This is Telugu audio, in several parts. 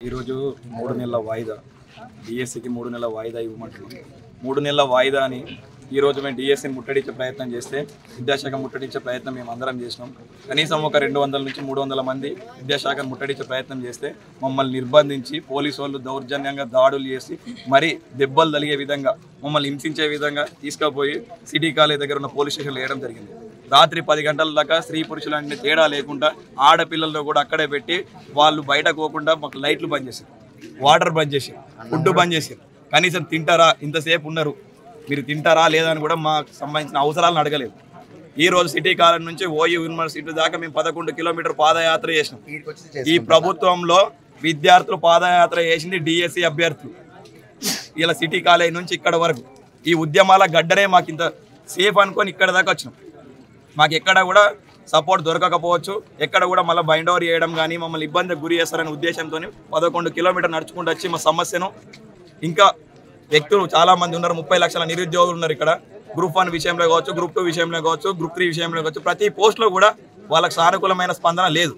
ఈరోజు 3 నెలల వాయిదా డిఎస్సికి 3 నెలల వాయిదా ఇవ్వమంటున్నాం. 3 నెలల వాయిదా అని ఈరోజు మేము డిఎస్సిని ముట్టడించే ప్రయత్నం చేస్తే విద్యాశాఖ ముట్టడించే ప్రయత్నం మేము అందరం చేసినాం. కనీసం ఒక 200 నుంచి 300 మంది విద్యాశాఖను ముట్టడించే ప్రయత్నం చేస్తే మమ్మల్ని నిర్బంధించి పోలీసు వాళ్ళు దౌర్జన్యంగా దాడులు చేసి మరీ దెబ్బలు తగిలే విధంగా మమ్మల్ని హింసించే విధంగా తీసుకుపోయి సిటీ కాలేజ్ దగ్గర ఉన్న పోలీస్ స్టేషన్లో వేయడం జరిగింది. రాత్రి 10 గంటల దాకా స్త్రీ పురుషులన్నీ తేడా లేకుండా ఆడపిల్లల్లో కూడా అక్కడే పెట్టి వాళ్ళు బయటకు పోకుండా మాకు లైట్లు బంద్ చేశారు, వాటర్ బంద్ చేశారు, ఫుడ్ బంద్ చేశారు. కనీసం తింటారా, ఇంతసేపు ఉన్నారు మీరు తింటారా లేదా అని కూడా మాకు సంబంధించిన అవసరాలను అడగలేదు. ఈ రోజు సిటీ కాలేజ్ నుంచి ఓయూ యూనివర్సిటీ దాకా మేము 11 కిలోమీటర్ పాదయాత్ర చేసినాం. ఈ ప్రభుత్వంలో విద్యార్థులు పాదయాత్ర చేసింది డిఎస్సి అభ్యర్థులు. ఇలా సిటీ కాలేజ్ నుంచి ఇక్కడ వరకు ఈ ఉద్యమాల గడ్డనే మాకు ఇంత సేఫ్ అనుకొని ఇక్కడ దాకా వచ్చినాం. మాకు ఎక్కడ కూడా సపోర్ట్ దొరకకపోవచ్చు, ఎక్కడ కూడా మళ్ళీ బైండ్ ఓవర్ చేయడం కానీ మమ్మల్ని ఇబ్బందికి గురి చేస్తారనే ఉద్దేశంతో 11 కిలోమీటర్ నడుచుకుంటూ వచ్చి మా సమస్యను ఇంకా వ్యక్తులు చాలామంది ఉన్నారు, 30 లక్షల నిరుద్యోగులు ఉన్నారు ఇక్కడ. గ్రూప్ 1 విషయంలో కావచ్చు, గ్రూప్ 2 విషయంలో కావచ్చు, గ్రూప్ 3 విషయంలో కావచ్చు, ప్రతి పోస్ట్లో కూడా వాళ్ళకి సానుకూలమైన స్పందన లేదు.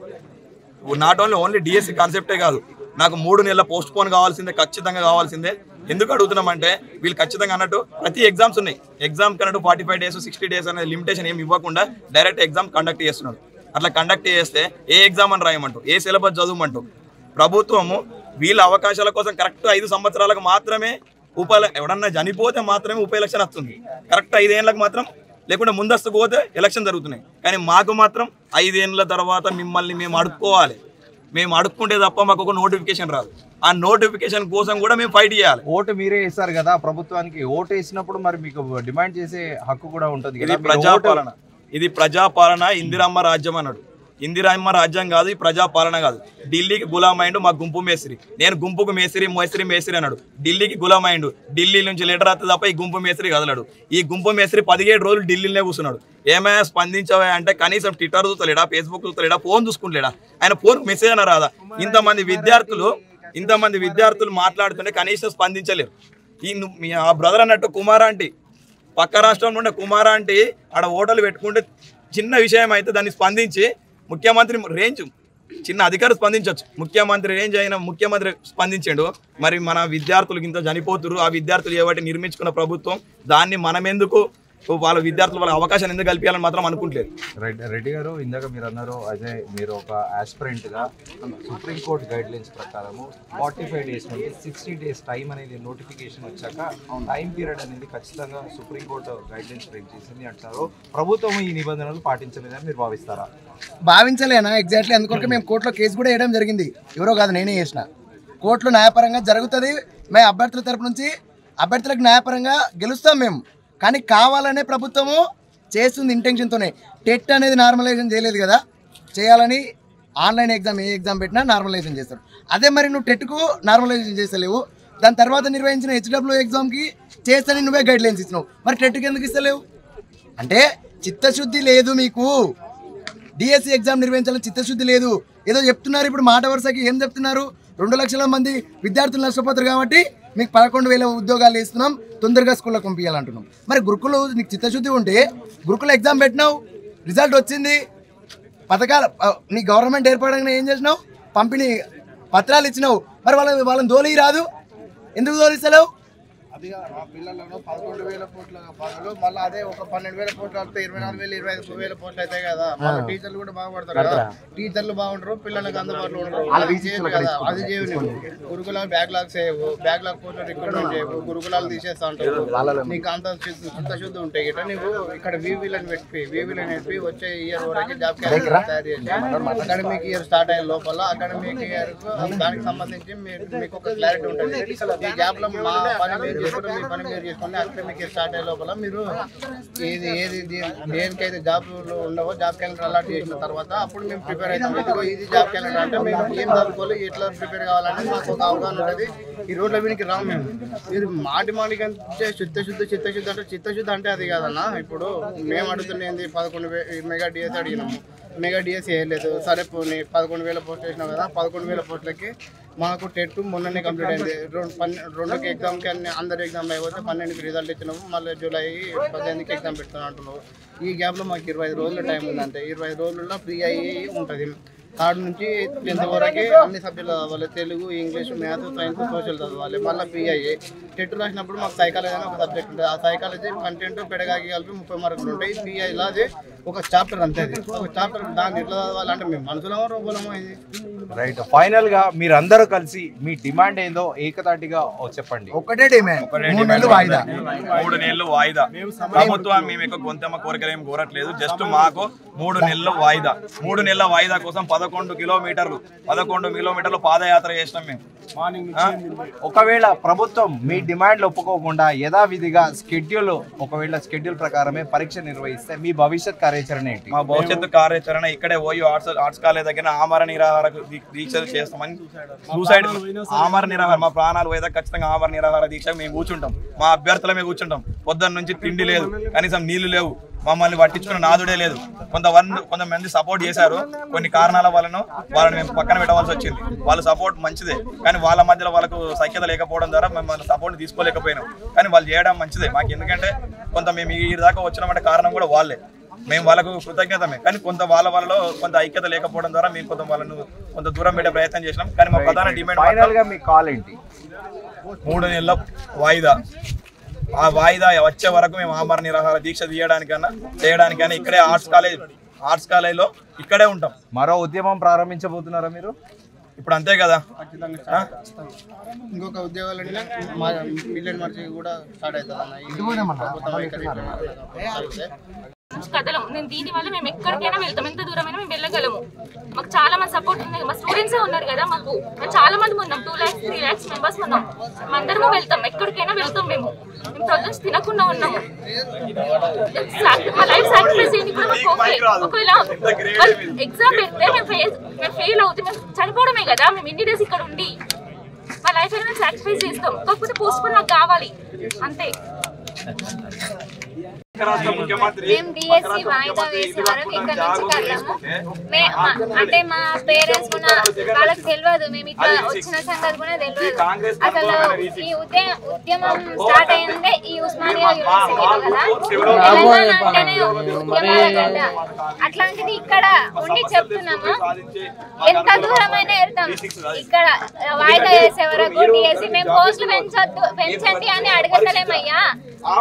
నాట్ ఓన్లీ డిఎస్సి కాన్సెప్టే కాదు, నాకు 3 నెలల పోస్ట్ పోన్ కావాల్సిందే, ఖచ్చితంగా కావాల్సిందే. ఎందుకు అడుగుతున్నామంటే వీళ్ళు ఖచ్చితంగా అన్నట్టు ప్రతి ఎగ్జామ్స్ ఉన్నాయి, ఎగ్జామ్ కన్నట్టు 45 డేస్ 60 డేస్ అనేది లిమిటేషన్ ఏమి ఇవ్వకుండా డైరెక్ట్ ఎగ్జామ్ కండక్ట్ చేస్తున్నాడు. అట్లా కండక్ట్ చేస్తే ఏ ఎగ్జామ్ అని రాయమంటూ, ఏ సిలబస్ చదవమంటూ ప్రభుత్వము వీళ్ళ అవకాశాల కోసం కరెక్ట్ 5 సంవత్సరాలకు మాత్రమే ఎవడన్నా చనిపోతే మాత్రమే ఉపఎలక్షన్ వస్తుంది. కరెక్ట్ 5 ఏళ్ళకి మాత్రం లేకుంటే ముందస్తు పోతే ఎలక్షన్ జరుగుతున్నాయి. కానీ మాకు మాత్రం 5 ఏళ్ళ తర్వాత మిమ్మల్ని మేము అడుక్కోవాలి, మేము అడుక్కుంటే తప్ప మాకు ఒక నోటిఫికేషన్ రాదు. ఆ నోటిఫికేషన్ కోసం కూడా మేము ఫైట్ చేయాలి. ఓటు మీరే వేస్తారు కదా ప్రభుత్వానికి, ఓటు వేసినప్పుడు మరి మీకు డిమాండ్ చేసే హక్కు కూడా ఉంటుంది. ఇది ప్రజాపాలన, ఇందిరమ్మ రాజ్యం అన్నాడు. ఇందిరమ్మ రాజ్యం కాదు, ఈ ప్రజాపాలన కాదు. ఢిల్లీకి గులామైండు మా గుంపు మేస్త్రి, నేను గుంపుకు మేస్త్రి అన్నాడు. ఢిల్లీకి గులామైండు, ఢిల్లీ నుంచి లెటర్ వస్తే తప్ప ఈ గుంపు మేస్త్రి కదలడు. ఈ గుంపు మేస్త్రి 17 రోజులు ఢిల్లీలోనే కూర్చున్నాడు. ఏమైనా స్పందించవా అంటే కనీసం ట్విట్టర్ చూస్తలేడా, ఫేస్బుక్ చూస్తలేడా, ఫోన్ చూసుకుంటలేడా? ఆయన ఫోన్ మెసేజ్ అన్న రాదా? ఇంతమంది విద్యార్థులు మాట్లాడుతుంటే కనీసం స్పందించలేరు. ఆ బ్రదర్ అన్నట్టు కుమార్ ఆంటీ, పక్క రాష్ట్రం నుండి కుమార్ ఆంటీ ఆడ ఓటలు పెట్టుకుంటే చిన్న విషయం అయితే దాన్ని స్పందించి ముఖ్యమంత్రి రేంజ్ చిన్న అధికారి స్పందించవచ్చు, ముఖ్యమంత్రి రేంజ్ అయిన ముఖ్యమంత్రి స్పందించాడు. మరి మన విద్యార్థులకు ఇంత చనిపోతున్నారు, ఆ విద్యార్థులు ఏవైతే నిర్మించుకున్న ప్రభుత్వం దాన్ని మనం ఎందుకు వాళ్ళ విద్యార్థులు వాళ్ళ అవకాశాన్ని ఎందుకు కల్పించాలని మాత్రం అనుకుంటలేదు. రెడ్డి గారు, ఇందాక మీరు అన్నారు అదే మీరు ఒక ఆస్పిరెంట్గా సుప్రీంకోర్టు గైడ్ లైన్స్ ప్రకారము 45 డేస్ నుండి 60 డేస్ టైం అనేది నోటిఫికేషన్ వచ్చాక టైం పీరియడ్ అనేది ఖచ్చితంగా సుప్రీంకోర్టు గైడ్ లైన్స్ ఫ్రేమ్ చేసింది అంటారు. ప్రభుత్వం ఈ నిబంధనలు పాటించలేదని మీరు భావిస్తారా? భావించలేనా? ఎగ్జాక్ట్లీ అందుకొరకు మేము కోర్టులో కేసు కూడా వేయడం జరిగింది. ఎవరో కాదు, నేనే చేసిన. కోర్టులో న్యాయపరంగా జరుగుతుంది. మేము అభ్యర్థుల తరపు నుంచి అభ్యర్థులకు న్యాయపరంగా గెలుస్తాం మేము. కానీ కావాలనే ప్రభుత్వము చేస్తుంది ఇంటెన్షన్తోనే. టెట్ అనేది నార్మలైజేషన్ చేయలేదు కదా, చేయాలని ఆన్లైన్ ఎగ్జామ్ ఏ ఎగ్జామ్ పెట్టినా నార్మలైజేషన్ చేస్తారు. అదే మరి నువ్వు టెట్కు నార్మలైజేషన్ చేస్తలేవు, దాని తర్వాత నిర్వహించిన హెచ్డబ్ల్యూ ఎగ్జామ్కి చేస్తని నువ్వే గైడ్ లైన్స్ ఇచ్చినావు, మరి టెట్కి ఎందుకు ఇస్తలేవు? అంటే చిత్తశుద్ధి లేదు మీకు. డిఎస్సి ఎగ్జామ్ నిర్వహించాలని చిత్తశుద్ధి లేదు. ఏదో చెప్తున్నారు ఇప్పుడు మాట వరుసకి. ఏం చెప్తున్నారు? 2 లక్షల మంది విద్యార్థులు నష్టపోతారు కాబట్టి మీకు 11,000 ఉద్యోగాలు ఇస్తున్నాం, తొందరగా స్కూల్లో పంపించాలంటున్నాం. మరి గురుకులు నీకు చిత్తశుద్ధి ఉంటే గురుకుల ఎగ్జామ్ పెట్టినావు, రిజల్ట్ వచ్చింది, పథకాలు నీ గవర్నమెంట్ ఏర్పడగానే ఏం చేసినావు? పంపిణీ పత్రాలు ఇచ్చినావు. మరి వాళ్ళని దోలి రాదు, ఎందుకు దోలిస్తలేవు? అది మా పిల్లలను 11,000 కోట్ల బదులు మళ్ళీ అదే ఒక 12,000 కోట్లు వస్తే 24,000 25,000 కోట్లు అవుతాయి కదా. మళ్ళీ టీచర్లు కూడా బాగుపడతారు కదా. టీచర్లు బాగుంటారు, పిల్లలకు అందుబాటులో ఉండరు. అది చేయవు. గురుకులాలు బ్యాక్లాగ్స్ చేయవు, బ్యాక్లాగ్ పోస్టులు రిక్రూట్మెంట్ చేయవు, గురుకులాలు తీసేస్తా ఉంటారు. నీకు అంత చిత్తశుద్ధి ఉంటాయి గిట్ట నువ్వు ఇక్కడ వీవీలను పెట్టి వచ్చే ఇయర్ వరకు జాబ్ క్యాలెండర్ తయారు చేసి అకాడమిక్ ఇయర్ స్టార్ట్ అయిన లోపల అకాడమిక్ ఇయర్ దానికి సంబంధించి మీకు ఒక క్లారిటీ ఉంటుంది. ఈ గ్యాప్ లో మా పని మీ పని మీరు చేసుకోండి. అకాడమిక్ ఇయర్ స్టార్ట్ అయ్యే లోపల మీరు ఏది దేనికైతే జాబ్లు ఉండవో జాబ్ క్యాలెండర్ అలాట్ చేసిన తర్వాత అప్పుడు మేము ప్రిపేర్ అవుతాం. ఇదిగో ఇది జాబ్ క్యాలెండర్ అంటే మేము ఏం చదువుకోవాలి, ఎట్లా ప్రిపేర్ కావాలనేది మాకు ఒక అవగాహన ఉంటుంది. ఈ రోడ్ల వీనికి రాము మేము. మీరు మాటికి అంటే చిత్తశుద్ధి అంటే అది కాదన్నా. ఇప్పుడు మేము అడుగుతున్నది 11 మెగా డిఎస్ అడిగినాము, మెగా డిఎస్ వేయలేదు. సరే పోనీ 11,000 పోస్టులు వేసినాం కదా, 11,000 పోస్టులకి మాకు టెట్ మొన్ననే కంప్లీట్ అయింది. 2కి ఎగ్జామ్కి అన్ని అందరు ఎగ్జామ్ అయిపోతే 12కి రిజల్ట్ ఇచ్చినాము. మళ్ళీ జూలై 18కి ఎగ్జామ్ పెడతాను అంటున్నావు. ఈ గ్యాప్లో మాకు 25 రోజుల టైం ఉందంటే 25 రోజుల్లో ఫ్రీ అయ్యి ఉంటుంది. థర్డ్ నుంచి 10th వరకు అన్ని సబ్జెక్టులు చదవాలి. Telugu, English, maths, science, social చదవాలి. మళ్ళీ పిఐఏ టెట్ రాసినప్పుడు మాకు సైకాలజీ అని ఒక సబ్జెక్ట్ ఉంటుంది. ఆ సైకాలజీ కంటెంట్ పెడగాకి కలిపి 30 మార్కులు ఉంటాయి. పిఐలో అది ఒక చాప్టర్ అంతే. ఒక చాప్టర్ దాన్ని ఎట్లా చదవాలంటే మేము మనుషులమో రోగులమో ఇది. రైట్. ఫైనల్ గా మీరందరూ కలిసి మీ డిమాండ్ ఏందో ఏకతాటిగా చెప్పండి. ఒకటే డిమాండ్ 3 నెలలు వాయిదా. 3 నెలలు వాయిదా. ప్రభుత్వం మేము ఎక్కువ గొంతెమ్మ కోరికలు ఏం కోరట్లేదు. జస్ట్ మాకు 3 నెలలు వాయిదా. 3 నెలల వాయిదా కోసం 11 కిలోమీటర్లు పాదయాత్ర చేసినాం మేము. ఒకవేళ ప్రభుత్వం మీ డిమాండ్లు ఒప్పుకోకుండా యథావిధిగా ఒకవేళ స్కెడ్యూల్ ప్రకారమే పరీక్ష నిర్వహిస్తే మీ భవిష్యత్ కార్యాచరణ ఏంటి? మా భవిష్యత్తు కార్యాచరణ ఇక్కడే పోయి ఆర్ట్స్ కాలేజ్ దగ్గర ఆమర నిరాహార దీక్షలు చేస్తామని సూసైడ్ ఆమర నిరాహార మా ప్రాణాలు పోయేదా ఖచ్చితంగా ఆమర నిరాహార దీక్ష మేము కూర్చుంటాం. మా అభ్యర్థులమే కూర్చుంటాం. పొద్దున్న నుంచి తిండి లేదు, కనీసం నీళ్లు లేవు, మమ్మల్ని పట్టించుకున్న నాదుడే లేదు. కొంతమంది సపోర్ట్ చేశారు. కొన్ని కారణాల వలన వాళ్ళని మేము పక్కన పెట్టవలసి వచ్చింది. వాళ్ళ సపోర్ట్ మంచిదే, కానీ వాళ్ళ మధ్యలో వాళ్ళకు సఖ్యత లేకపోవడం ద్వారా మేము వాళ్ళ సపోర్ట్ తీసుకోలేకపోయినాం. కానీ వాళ్ళు చేయడం మంచిదే మాకు. ఎందుకంటే మేము ఈ దాకా వచ్చినామంటే కారణం కూడా వాళ్ళే. మేము వాళ్ళకు కృతజ్ఞతమే, కానీ వాళ్ళలో కొంత ఐక్యత లేకపోవడం ద్వారా మేము కొంత దూరం పెట్టే ప్రయత్నం చేసినాం. కానీ మా ప్రధాన డిమాండ్ మీ కాల్ ఏంటి? 3 నెలల వాయిదా. ఆ వాయిదా వచ్చే వరకు మేము ఆమర నిరాహార దీక్ష చేయడానికైనా ఇక్కడే ఆర్ట్స్ కాలేజ్లో ఇక్కడే ఉంటాం. మరో ఉద్యమం ప్రారంభించబోతున్నారా మీరు? ఇప్పుడు అంతే కదా. ఇంకొక ఉద్యోగాలు మిలియన్ మార్చి కూడా స్టార్ట్ అవుతుంది. కదలం నేను దీని వల్ల మేము ఎక్కడికైనా వెళ్తాం. ఎంత దూరమైనా మేము వెళ్ళగలము. మాకు చాలా మంది సపోర్ట్ ఉంది. మా స్టూడెంట్సే ఉన్నారు కదా. మాకు చాలా మంది ఉన్నాం. 2 lakhs 3 lakhs మెంబర్స్ ఉన్నాం. అందరము వెళ్తాం. ఎక్కడికైనా వెళ్తాం. మేము ప్రొజెక్ట్స్ తినకుండా ఉన్నాము. మా లైఫ్ సాక్రిఫైస్ చేయని కూడా మాకు ఒకవేళ ఎగ్జామ్ పెడితే మేము ఫెయిల్ అవుతే మేము చనిపోవడమే కదా. మేము ఇన్ని డేస్ ఇక్కడ ఉండి మా లైఫ్ అయినా మేము సాక్రిఫైస్ చేస్తాం. కాకపోతే పోస్ట్పోన్ నాకు కావాలి అంతే. మేము డిఎస్సి వాయిదా వేసే వరకు ఇక్కడ నుంచి కదలము. అంటే మా పేరెంట్స్ కూడా వాళ్ళకి తెలియదు. మేము ఇట్లా వచ్చిన సంగతి కూడా తెలియదు. అసలు ఈ ఉద్యమం స్టార్ట్ అయిందే ఈ ఉస్మానియా యూనివర్సిటీలో కదా. తెలంగాణ అంటేనే ఉద్యమాల గడ్డ. అట్లాంటిది ఇక్కడ ఉండి చెప్తున్నాము. ఎంత దూరమైనా వెళ్తాం. ఇక్కడ వాయిదా వేసే వరకు డిఎస్సి మేము పోస్టులు పెంచండి అని అడగలేమయ్యా.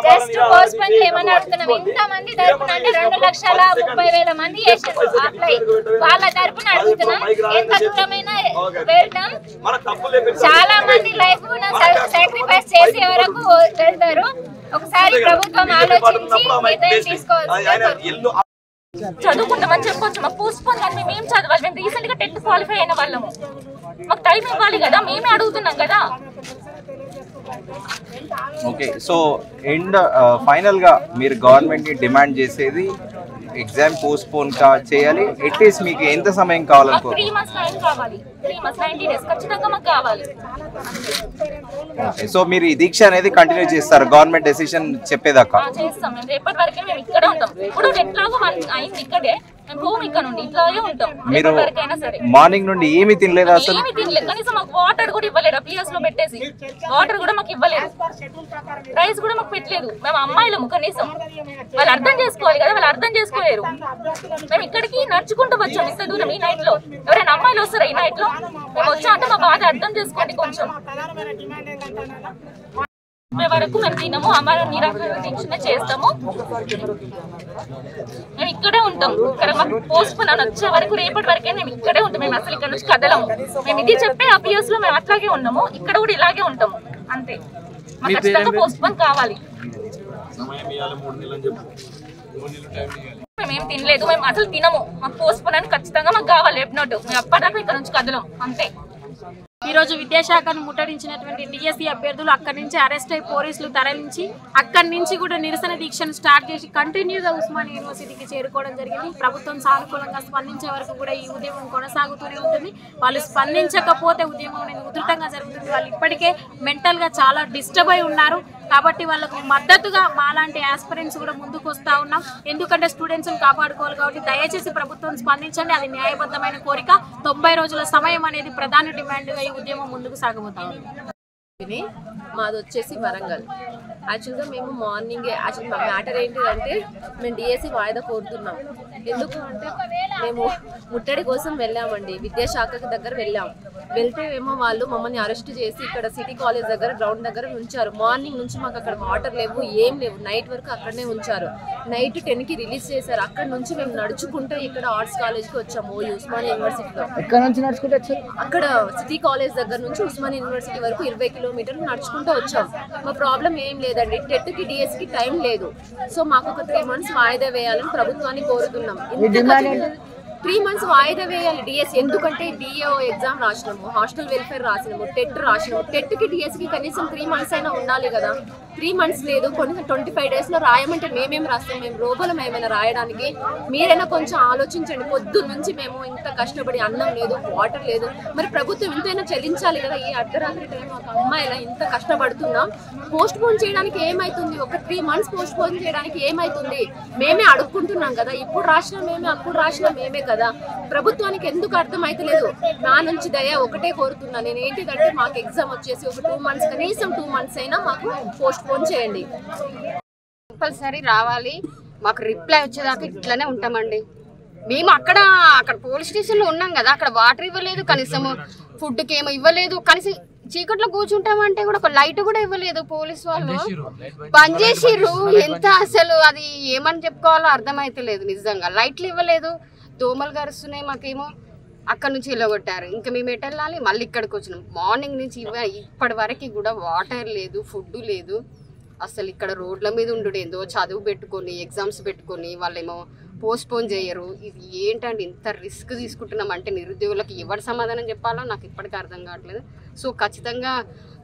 జస్ట్ పోస్ట్ పోన్ చేయమని అడుగుతున్నాం. ఇంత మంది తరపున అంటే 2,30,000 మంది చేసారు అప్లై. వాళ్ళ తరపున అడుగుతున్నాం. ఎంత దూరమైనా వెళ్తాం. చాలా మంది లైఫ్ సాక్రిఫైస్ చేసే వరకు వెళ్తారు. ఒకసారి ప్రభుత్వం ఆలోచించి నిర్ణయం తీసుకోవాల్సింది. చదువుకుంటామని చెప్పొచ్చు. మాకు పోస్ట్ పోన్ కానీ మేము ఏం చదవాలి? మేము రీసెంట్ గా టెట్ క్వాలిఫై అయిన వాళ్ళము. మాకు టైం ఇవ్వాలి కదా. మేమే అడుగుతున్నాం కదా. ఓకే. సో ఫైనల్ గా మీరు గవర్నమెంట్ ని డిమాండ్ చేసేది ఎగ్జామ్ పోస్ట్ పోన్ చేయాలి. అట్లీస్ట్ మీకు ఎంత సమయం కావాలనుకో? 3 months టైం కావాలి. 3 months 90 days ఖచ్చితంగా మాకు కావాలి. సో మీరు ఈ దీక్ష అనేది కంటిన్యూ చేస్తారు గవర్నమెంట్ డెసిషన్ చెప్పేదాకా? చేస్తాం. మేము రేపటి వరకే మేము ఇక్కడే ఉంటాం. ఇప్పుడు ఎట్లాగో అయింది ఇక్కడే. మేము హోమ్ ఇక్కడ నుండి ఇట్లాగే ఉంటాం. మీరు వరకైనా సరే మార్నింగ్ నుండి ఏమి తినలేదు అసలు? ఏమి తినలేదు. కనీసం మాకు వాటర్ కూడా ఇవ్వలేదు. పిఎస్ లో పెట్టేసి వాటర్ కూడా మాకు ఇవ్వలేదు. రైస్ కూడా మాకు పెట్టలేదు. మేము అమ్మాయిలము. కనీసం వాళ్ళు అర్థం చేసుకోవాలి కదా. వాళ్ళు అర్థం చేసుకోలేరు. మేము ఇక్కడికి నడుచుకుంటూ వచ్చాం ఇంత దూరం ఈ నైట్ లో. ఎవరైనా అమ్మాయిలు వస్తారా ఈ నైట్ లో? మేము వచ్చాం అంటే మా బాధ అర్థం చేసుకోండి కొంచెం. వరకు మేము తినము. అమర నిరాహార దీక్ష చేస్తాము. మేము ఇక్కడే ఉంటాం. ఇక్కడ మాకు పోస్ట్ పోన్ అని వచ్చే వరకు రేపటి వరకే మేము ఇక్కడే ఉంటాం. మేము అసలు ఇక్కడ నుంచి కదలము. మేము ఇది చెప్పే అపియర్స్ లో మేము అట్లాగే ఉన్నాము. ఇక్కడ కూడా ఇలాగే ఉంటాము అంతే. మాకు ఖచ్చితంగా పోస్ట్ పోన్ కావాలి. మేమేం తినలేదు. మేము అసలు తినము. మాకు పోస్ట్ పోన్ అని ఖచ్చితంగా మాకు కావాలి. ఎప్నోట్ మేము అప్పటిదాకా ఇక్కడ నుంచి కదలం అంతే. ఈ రోజు విద్యాశాఖను ముట్టడించినటువంటి డిఎస్సి అభ్యర్థులు అక్కడి నుంచి అరెస్ట్ అయి పోలీసులు తరలించి అక్కడి నుంచి కూడా నిరసన దీక్షను స్టార్ట్ చేసి కంటిన్యూగా ఉస్మానియా యూనివర్సిటీకి చేరుకోవడం జరిగింది. ప్రభుత్వం సానుకూలంగా స్పందించే వరకు కూడా ఈ ఉద్యమం కొనసాగుతూనే ఉంటుంది. వాళ్ళు స్పందించకపోతే ఉద్యమం అనేది ఉధృతంగా జరుగుతుంది. వాళ్ళు ఇప్పటికే మెంటల్గా చాలా డిస్టర్బ్ అయి ఉన్నారు. కాబట్టి వాళ్ళకు మద్దతుగా మాలాంటి ఆస్పిరెంట్స్ కూడా ముందుకు వస్తూ ఉన్నాం. ఎందుకంటే స్టూడెంట్స్ని కాపాడుకోవాలి కాబట్టి దయచేసి ప్రభుత్వం స్పందించండి. అది న్యాయబద్ధమైన కోరిక. 90 రోజుల సమయం అనేది ప్రధాన డిమాండ్గా ఈ ఉద్యమం ముందుకు సాగబోతా ఉంది. మాది వచ్చేసి వరంగల్. యాక్చువల్గా మేము మార్నింగే మా మ్యాటర్ ఏంటిదంటే మేము డిఎస్సి వాయిదా కోరుతున్నాం. ఎందుకు అంటే మేము ముట్టడి కోసం వెళ్ళామండి, విద్యాశాఖ దగ్గర వెళ్ళాం. వెళ్తే ఏమో వాళ్ళు మమ్మల్ని అరెస్ట్ చేసి ఇక్కడ సిటీ కాలేజ్ దగ్గర గ్రౌండ్ దగ్గర ఉంచారు. మార్నింగ్ నుంచి మాకు అక్కడ వాటర్ లేవు, ఏం లేవు. నైట్ వరకు అక్కడనే ఉంచారు. నైట్ 10కి రిలీజ్ చేశారు. అక్కడ నుంచి మేము నడుచుకుంటూ ఇక్కడ ఆర్ట్స్ కాలేజ్కి వచ్చాము, ఉస్మానియా యూనివర్సిటీలో. ఎక్కడ నుంచి నడుచుకుంటూ వచ్చారు? అక్కడ సిటీ కాలేజ్ దగ్గర నుంచి ఉస్మానియా యూనివర్సిటీ వరకు 20 కిలోమీటర్లు నడుచుకుంటూ వచ్చాం. మా ప్రాబ్లం ఏం లేదండి, టెట్కి డిఎస్కి టైం లేదు. సో మాకు ఒక 3 months వాయిదా వేయాలని ప్రభుత్వాన్ని కోరుతున్నాం. 3 months వాయిదా వేయాలి డిఎస్. ఎందుకంటే డిఏఓ ఎగ్జామ్ రాసినాము, హాస్టల్ వెల్ఫేర్ రాసినాము, టెట్ రాసినాము. టెట్కి డిఎస్కి కనీసం 3 months అయినా ఉండాలి కదా. 3 months లేదు, కొంచెం 25 daysలో రాయమంటే మేమేం రాస్తాం? మేము రోగులం ఏమైనా రాయడానికి? మీరైనా కొంచెం ఆలోచించండి. పొద్దున్న నుంచి మేము ఇంత కష్టపడి, అన్నం లేదు, వాటర్ లేదు, మరి ప్రభుత్వం ఇంతైనా చెల్లించాలి కదా. ఈ అర్ధరాత్రి టైం ఒక అమ్మాయిలా ఇంత కష్టపడుతున్నాం. పోస్ట్ పోన్ చేయడానికి ఏమైతుంది? ఒక 3 months పోస్ట్ పోన్ చేయడానికి ఏమైతుంది? మేమే అడుక్కుంటున్నాం కదా. ఇప్పుడు రాసినా మేమే, అప్పుడు రాసినా మేమే కదా. ప్రభుత్వానికి ఎందుకు అర్థం అయితలేదు? నా నుంచి దయ ఒకటే కోరుతున్నా నేను, ఏంటిదంటే మాకు ఎగ్జామ్ వచ్చేసి ఒక 2 months, కనీసం 2 months అయినా మాకు పోస్ట్ పోన్ చేయండి. కంపల్సరీ రావాలి. మాకు రిప్లై వచ్చేదాకా ఇట్లనే ఉంటామండి. మేము అక్కడ పోలీస్ స్టేషన్లో ఉన్నాం కదా, అక్కడ వాటర్ ఇవ్వలేదు, కనీసం ఫుడ్కి ఏమో ఇవ్వలేదు, కనీసం చీకట్లో కూర్చుంటామంటే కూడా ఒక లైట్ కూడా ఇవ్వలేదు. పోలీస్ వాళ్ళు పనిచేసిర్రు. ఎంత అసలు అది ఏమని చెప్పుకోవాలో అర్థమైతలేదు. నిజంగా లైట్లు ఇవ్వలేదు, దోమలు గరుస్తున్నాయి. మాకేమో అక్కడ నుంచి వెళ్ళగొట్టారు. ఇంకా మేము ఎటు వెళ్ళాలి? మళ్ళీ ఇక్కడికి వచ్చినాం. మార్నింగ్ నుంచి ఇప్పటి వరకు కూడా వాటర్ లేదు, ఫుడ్ లేదు. అసలు ఇక్కడ రోడ్ల మీద ఉండు ఏందో, చదువు పెట్టుకొని ఎగ్జామ్స్ పెట్టుకొని వాళ్ళేమో పోస్ట్ పోన్ చేయరు. ఇది ఏంటంటే ఇంత రిస్క్ తీసుకుంటున్నాం అంటే నిరుద్యోగులకు ఎవరు సమాధానం చెప్పాలో నాకు ఇప్పటికీ అర్థం కావట్లేదు. సో ఖచ్చితంగా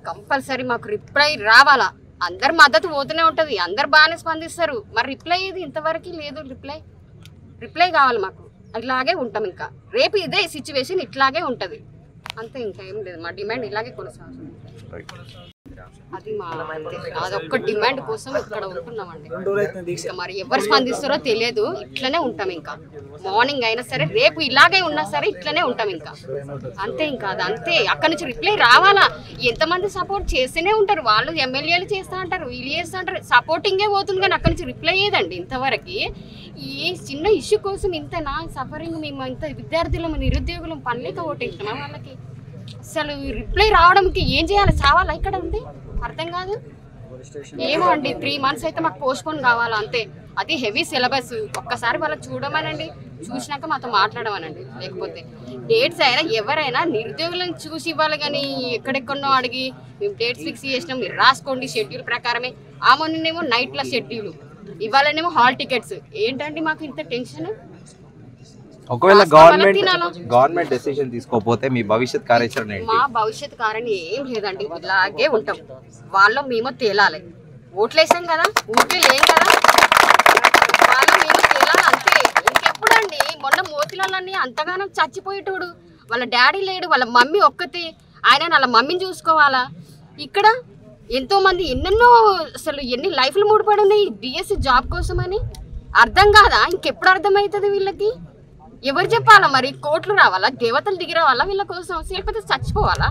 కంపల్సరీ మాకు రిప్లై రావాలా. అందరు మద్దతు పోతూనే ఉంటుంది, అందరు బాగానే స్పందిస్తారు. మరి రిప్లై ఏది ఇంతవరకు లేదు. రిప్లై కావాలి మాకు. ఇలాగే ఉంటాం, ఇంకా రేపు ఇదే సిచ్యువేషన్ ఇట్లాగే ఉంటుంది అంతే, ఇంకా ఏం లేదు. మా డిమాండ్ ఇలాగే కొనసాగుతుంది. అది మా అదొక్క డిమాండ్ కోసం ఇక్కడ ఉంటున్నామండి. ఇంకా మరి ఎవరు స్పందిస్తారో తెలియదు, ఇట్లనే ఉంటాం. ఇంకా మార్నింగ్ అయినా సరే, రేపు ఇలాగే ఉన్నా సరే ఇట్లనే ఉంటాం ఇంకా అంతే. ఇంకా అది అంతే. అక్కడ నుంచి రిప్లై రావాలా. ఎంతమంది సపోర్ట్ చేస్తూనే ఉంటారు, వాళ్ళు ఎమ్మెల్యేలు చేస్తూ ఉంటారు, వీళ్ళు చేస్తూ ఉంటారు, సపోర్టింగే పోతుంది. కానీ అక్కడి నుంచి రిప్లై ఏదండి ఇంతవరకు. ఈ చిన్న ఇష్యూ కోసం ఇంతనా సఫరింగ్? మేము ఇంత విద్యార్థులం, నిరుద్యోగులం పనిలేక ఓటేస్తున్నాం వాళ్ళకి. అసలు రిప్లై రావడానికి ఏం చేయాలి? చావాలా ఇక్కడ ఉంది? అర్థం కాదు. ఏమో అండి, 3 months అయితే మాకు పోస్ట్ పోన్ కావాలా అంతే. అది హెవీ సిలబస్. ఒక్కసారి వాళ్ళకి చూడమనండి, చూసినాక మాతో మాట్లాడమనండి. లేకపోతే డేట్స్ అయినా ఎవరైనా నిరుద్యోగులను చూసి ఇవ్వాలి. కానీ ఎక్కడెక్కడో అడిగి మేము డేట్స్ ఫిక్స్ చేసినాం, మీరు రాసుకోండి షెడ్యూల్ ప్రకారమే. ఆ మొన్నేమో నైట్ల షెడ్యూల్, ఇవాళనేమో హాల్ టికెట్స్. ఏంటండి మాకు ఇంత టెన్షన్? ఒకవేళ గవర్నమెంట్ డెసిషన్ తీసుకోకపోతే మీ భవిష్యత్ కార్యాచరణ ఏంటి? మా భవిష్యత్ కార్యాచరణ ఏం లేదండి, ఇలాగే ఉంటాం. వాళ్ళు మేము తేలాలి. ఓట్లేసాం కదా, ఊరికే లేం కదా, వాళ్ళు మేము తేలాలి అంతే. ఇంకెప్పుడండి? మొన్న మోతిలాలని అంతగానో చచ్చిపోయేటోడు, వాళ్ళ డాడీ లేడు, వాళ్ళ మమ్మీ ఒక్కతే, ఆయన వాళ్ళ మమ్మీని చూసుకోవాలా. ఇక్కడ ఎంతో మంది ఎన్నెన్నో అసలు ఎన్ని లైఫ్లు ముడిపడి ఉన్నాయి డిఎస్సి జాబ్ కోసమని. అర్థం కాదా? ఇంకెప్పుడు అర్థమవుతుంది వీళ్ళకి? ఎవరు చెప్పాలా? మరి కోట్లు రావాలా, దేవతలు దిగి రావాలా వీళ్ళ కోసం? లేకపోతే చచ్చిపోవాలా?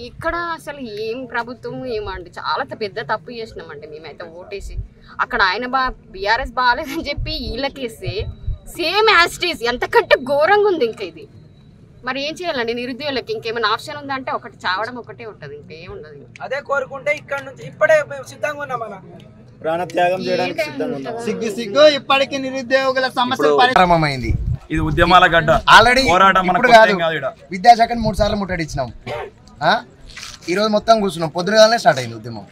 ఇక్కడ అసలు ఏం ప్రభుత్వం ఏమండి, చాలా పెద్ద తప్పు చేసినామండి మేమైతే ఓటేసి. అక్కడ ఆయన బీఆర్ఎస్ బాగాలేదని చెప్పి వీళ్ళకేస్తే సేమ్ యాస్టీస్, ఎంతకంటే ఘోరంగా ఉంది ఇంకా ఇది. మరి ఏం చేయాలండి నిరుద్యోగులకి? ఇంకేమైనా ఆప్షన్ ఉందంటే ఒకటి చావడం ఒకటే ఉంటుంది, ఇంకేం ఉండదు. అదే కోరుకుంటే ఇక్కడ నుంచి ఇప్పుడే సిద్ధంగా ఉన్నాం, ప్రాణత్యాగం చేయడానికి సిద్ధంగా ఉన్నాం. సిగ్గు ఇప్పటికీ నిరుద్యోగుల సమస్య ప్రారంభమైంది. ఇది ఉద్యమాల గడ్డ. ఆల్రెడీ పోరాటం విద్యాశాఖని 3 సార్లు ముట్టడిచ్చినాం. ఈ రోజు మొత్తం కూర్చున్నాం. పొద్దుగానే స్టార్ట్ అయింది ఉద్యమం.